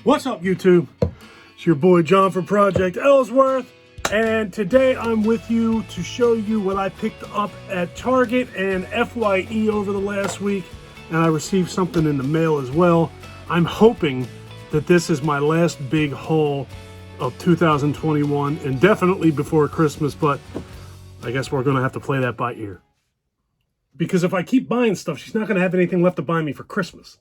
What's up, YouTube? It's your boy John from Project Ellsworth, and today I'm with you to show you what I picked up at Target and FYE over the last week, and I received something in the mail as well. I'm hoping that this is my last big haul of 2021 and definitely before Christmas, but I guess we're going to have to play that by ear. Because if I keep buying stuff, she's not going to have anything left to buy me for Christmas.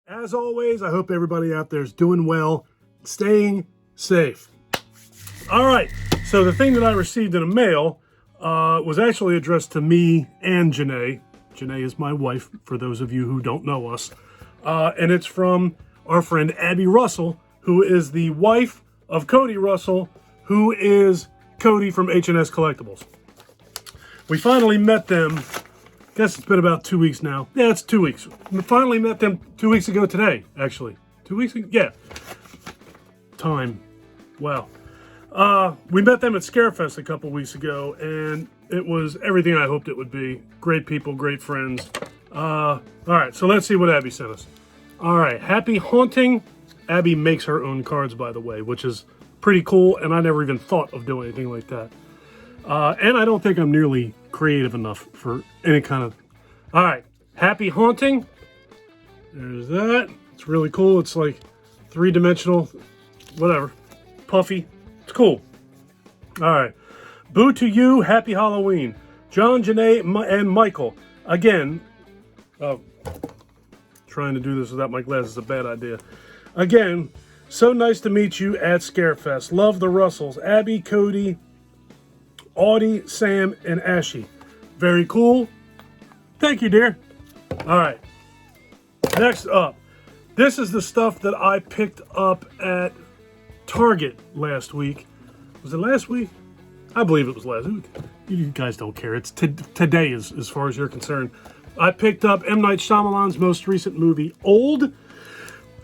As always, I hope everybody out there is doing well, staying safe. All right, so the thing that I received in the mail was actually addressed to me and Janae. Janae is my wife, for those of you who don't know us. And it's from our friend Abby Russell, who is the wife of Cody Russell, who is Cody from H&S Collectibles. We finally met them. I guess it's been about 2 weeks now. Yeah, it's 2 weeks. We finally met them 2 weeks ago today, actually. 2 weeks ago? Yeah. Time. Wow. We met them at Scarefest a couple weeks ago, and it was everything I hoped it would be. Great people, great friends. All right, so let's see what Abby sent us. All right, Happy Haunting. Abby makes her own cards, by the way, which is pretty cool, and I never even thought of doing anything like that. And I don't think I'm nearly creative enough for any kind of... All right, Happy Haunting. There's that. It's really cool. It's like three-dimensional, whatever, puffy. It's cool. All right. Boo to You, Happy Halloween. John, Janae, and Michael. Again, trying to do this without my glasses is a bad idea. Again, so nice to meet you at Scarefest. Love the Russells. Abby, Cody, Audie, Sam, and Ashy. Very cool. Thank you, dear. All right. Next up. This is the stuff that I picked up at Target last week. Was it last week? I believe it was last week. You guys don't care. It's today as far as you're concerned. I picked up M. Night Shyamalan's most recent movie, Old.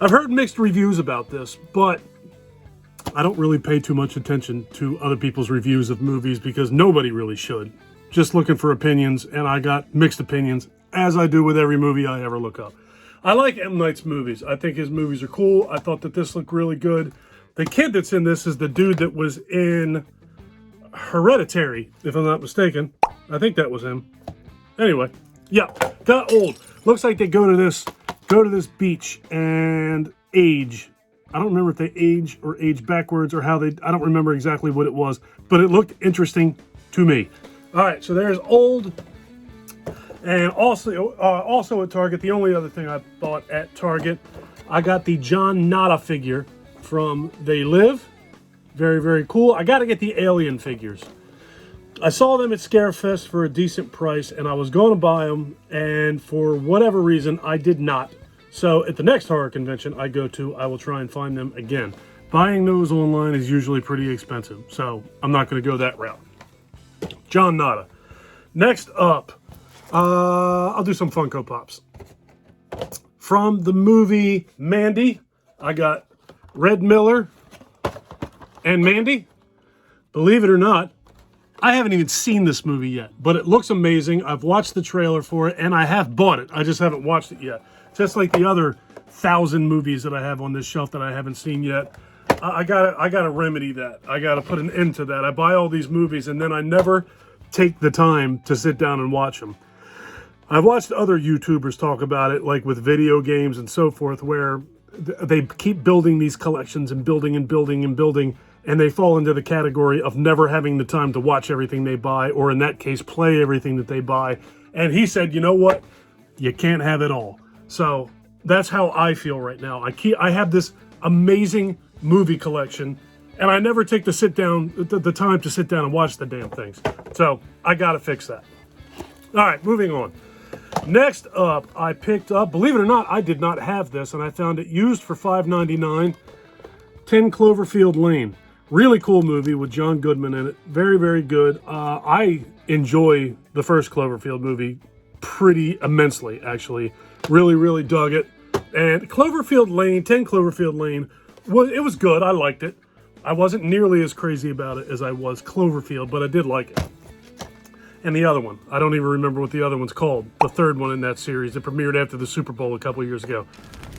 I've heard mixed reviews about this, but I don't really pay too much attention to other people's reviews of movies because nobody really should. Just looking for opinions, and I got mixed opinions, as I do with every movie I ever look up. I like M. Night's movies. I think his movies are cool. I thought that this looked really good. The kid that's in this is the dude that was in Hereditary, if I'm not mistaken. I think that was him. Anyway, yeah, got Old. Looks like they go to this beach and age. I don't remember if they age or age backwards or how they... I don't remember exactly what it was, but it looked interesting to me. All right, so there's Old. And also at Target, the only other thing I bought at Target, I got the John Nada figure from They Live. Very, very cool. I got to get the Alien figures. I saw them at Scarefest for a decent price, and I was going to buy them, and for whatever reason, I did not. So at the next horror convention I go to, I will try and find them again. Buying those online is usually pretty expensive, so I'm not going to go that route. John Nada. Next up, I'll do some Funko Pops. From the movie Mandy, I got Red Miller and Mandy. Believe it or not, I haven't even seen this movie yet, but it looks amazing. I've watched the trailer for it, and I have bought it. I just haven't watched it yet. Just like the other 1,000 movies that I have on this shelf that I haven't seen yet. I gotta remedy that. I gotta put an end to that. I buy all these movies, and then I never take the time to sit down and watch them. I've watched other YouTubers talk about it, like with video games and so forth, where they keep building these collections and building and building and building, and they fall into the category of never having the time to watch everything they buy, or in that case, play everything that they buy. And he said, you know what? You can't have it all. So that's how I feel right now. I have this amazing movie collection, and I never take the time to sit down and watch the damn things. So I gotta fix that. All right, moving on. Next up, I picked up, believe it or not, I did not have this, and I found it used for $5.99, 10 Cloverfield Lane. Really cool movie with John Goodman in it. Very, very good. I enjoy the first Cloverfield movie pretty immensely, actually. Really, really dug it. And Cloverfield Lane, 10 Cloverfield Lane, it was good. I liked it. I wasn't nearly as crazy about it as I was Cloverfield, but I did like it. and the other one. I don't even remember what the other one's called. The third one in that series. It premiered after the Super Bowl a couple of years ago.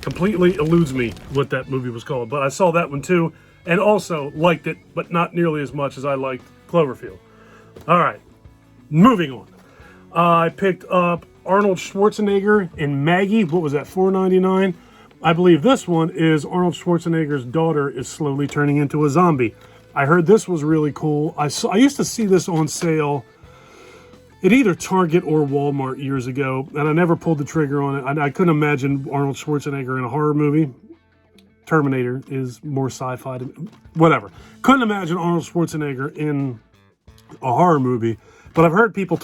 Completely eludes me what that movie was called. But I saw that one too, and also liked it, but not nearly as much as I liked Cloverfield. All right, moving on. I picked up Arnold Schwarzenegger in Maggie. What was that, $4.99? I believe this one is Arnold Schwarzenegger's daughter is slowly turning into a zombie. I heard this was really cool. I used to see this on sale at either Target or Walmart years ago, and I never pulled the trigger on it. I couldn't imagine Arnold Schwarzenegger in a horror movie. Terminator is more sci-fi. Whatever. Couldn't imagine Arnold Schwarzenegger in a horror movie, but I've heard people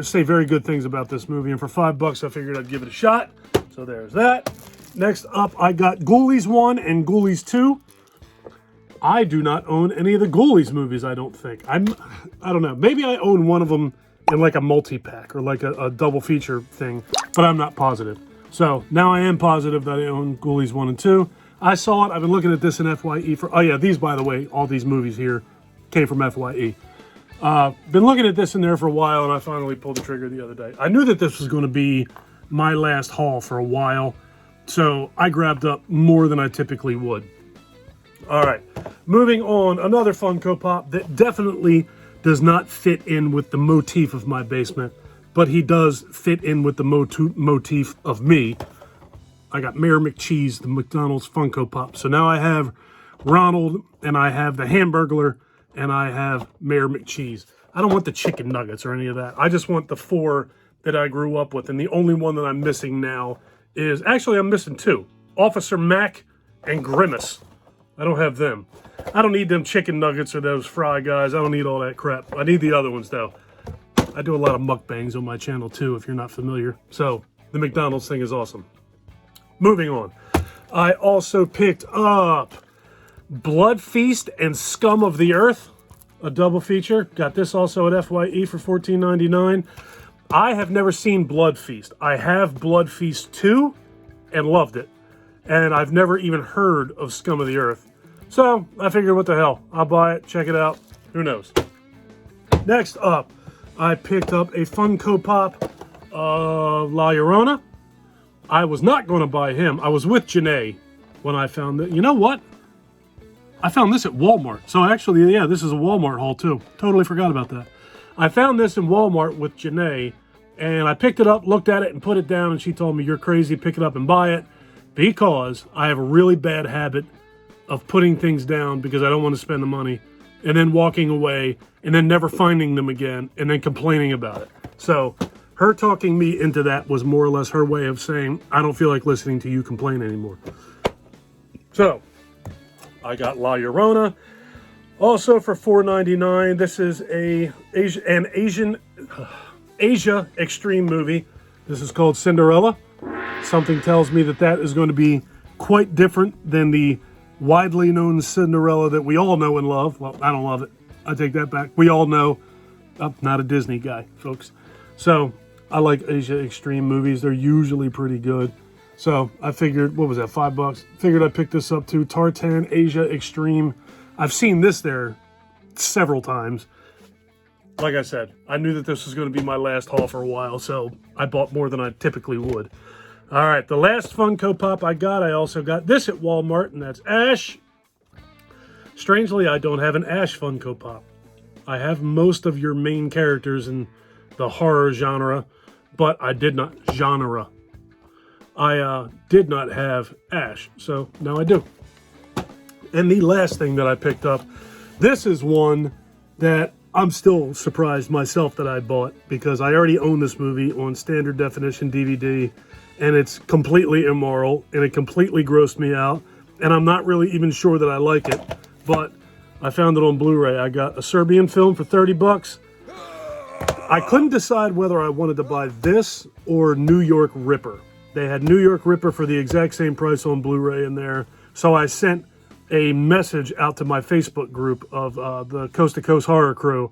say very good things about this movie, and for $5, I figured I'd give it a shot. So there's that. Next up, I got Ghoulies 1 and Ghoulies 2. I do not own any of the Ghoulies movies, I don't think. I don't know. Maybe I own one of them in like a multi-pack or like a double feature thing, but I'm not positive. So now I am positive that I own Ghoulies 1 and 2. I saw it. I've been looking at this in FYE for... Oh yeah, these, by the way, all these movies here came from FYE. Been looking at this in there for a while, and I finally pulled the trigger the other day. I knew that this was going to be my last haul for a while, so I grabbed up more than I typically would. All right, moving on. Another Funko Pop that definitely does not fit in with the motif of my basement, but he does fit in with the motif of me. I got Mayor McCheese, the McDonald's Funko Pop. So now I have Ronald, and I have the Hamburglar, and I have Mayor McCheese. I don't want the chicken nuggets or any of that. I just want the 4 that I grew up with, and the only one that I'm missing now is... Actually, I'm missing 2. Officer Mac and Grimace. I don't have them. I don't need them chicken nuggets or those fry guys. I don't need all that crap. I need the other ones, though. I do a lot of mukbangs on my channel, too, if you're not familiar. So, the McDonald's thing is awesome. Moving on. I also picked up Blood Feast and Scum of the Earth, a double feature. Got this also at FYE for $14.99. I have never seen Blood Feast. I have Blood Feast 2 and loved it. And I've never even heard of Scum of the Earth. So, I figured, what the hell? I'll buy it, check it out. Who knows? Next up, I picked up a Funko Pop La Llorona. I was not going to buy him. I was with Janae when I found it. You know what? I found this at Walmart. So actually, yeah, this is a Walmart haul too. Totally forgot about that. I found this in Walmart with Janae, and I picked it up, looked at it, and put it down, and she told me, you're crazy, pick it up and buy it, because I have a really bad habit of putting things down because I don't want to spend the money, and then walking away, and then never finding them again, and then complaining about it. So her talking me into that was more or less her way of saying, I don't feel like listening to you complain anymore. So I got La Llorona. Also for $4.99, this is an Asia Extreme movie. This is called Cinderella. Something tells me that that is going to be quite different than the widely known Cinderella that we all know and love. Well, I don't love it. I take that back. We all know. I'm not a Disney guy, folks. So I like Asia Extreme movies. They're usually pretty good. So I figured, what was that, $5? Figured I'd pick this up too. Tartan Asia Extreme. I've seen this there several times. Like I said, I knew that this was going to be my last haul for a while, so I bought more than I typically would. All right, the last Funko Pop I also got this at Walmart, and that's Ash. Strangely, I don't have an Ash Funko Pop. I have most of your main characters in the horror genre, but I did not I did not have Ash, so now I do. And the last thing that I picked up, this is one that I'm still surprised myself that I bought, because I already own this movie on standard definition DVD, and it's completely immoral, and it completely grossed me out, and I'm not really even sure that I like it, but I found it on Blu-ray. I got a Serbian Film for $30. I couldn't decide whether I wanted to buy this or New York Ripper. They had New York Ripper for the exact same price on Blu-ray in there, so I sent a message out to my Facebook group of the Coast to Coast Horror Crew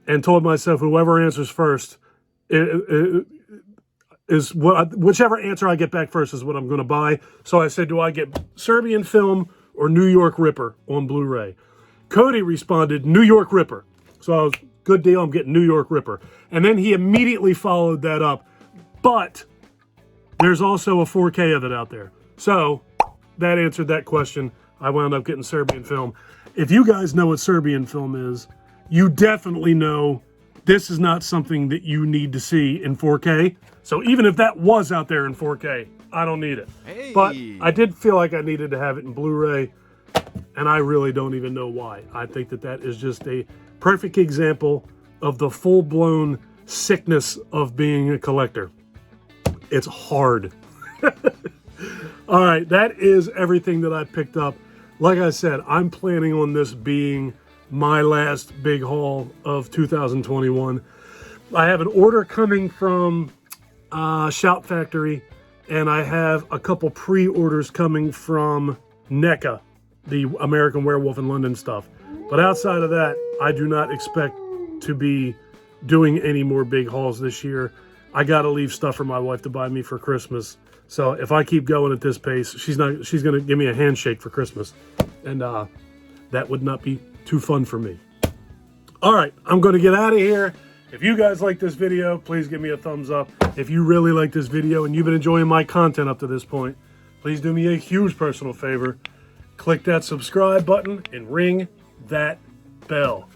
and told myself, whoever answers first is whichever answer I get back first is what I'm going to buy. So I said, do I get Serbian Film or New York Ripper on Blu-ray? Cody responded, New York Ripper. So I was good deal, I'm getting New York Ripper. And then he immediately followed that up. But there's also a 4K of it out there. So that answered that question. I wound up getting Serbian Film. If you guys know what Serbian Film is, you definitely know this is not something that you need to see in 4K. So even if that was out there in 4K, I don't need it. Hey. But I did feel like I needed to have it in Blu-ray, and I really don't even know why. I think that that is just a perfect example of the full-blown sickness of being a collector. It's hard. All right, that is everything that I picked up. Like I said, I'm planning on this being my last big haul of 2021. I have an order coming from Shout Factory, and I have a couple pre-orders coming from Neca, the American Werewolf in London stuff. But outside of that, I do not expect to be doing any more big hauls this year. I gotta leave stuff for my wife to buy me for Christmas. So if I keep going at this pace, she's gonna give me a handshake for Christmas. And that would not be too fun for me. All right, I'm gonna get out of here. If you guys like this video, please give me a thumbs up. If you really like this video and you've been enjoying my content up to this point, please do me a huge personal favor. Click that subscribe button and ring that bell.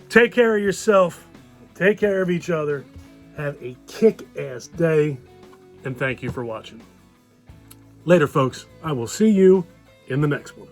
Take care of yourself. Take care of each other. Have a kick-ass day. And thank you for watching. Later, folks. I will see you in the next one.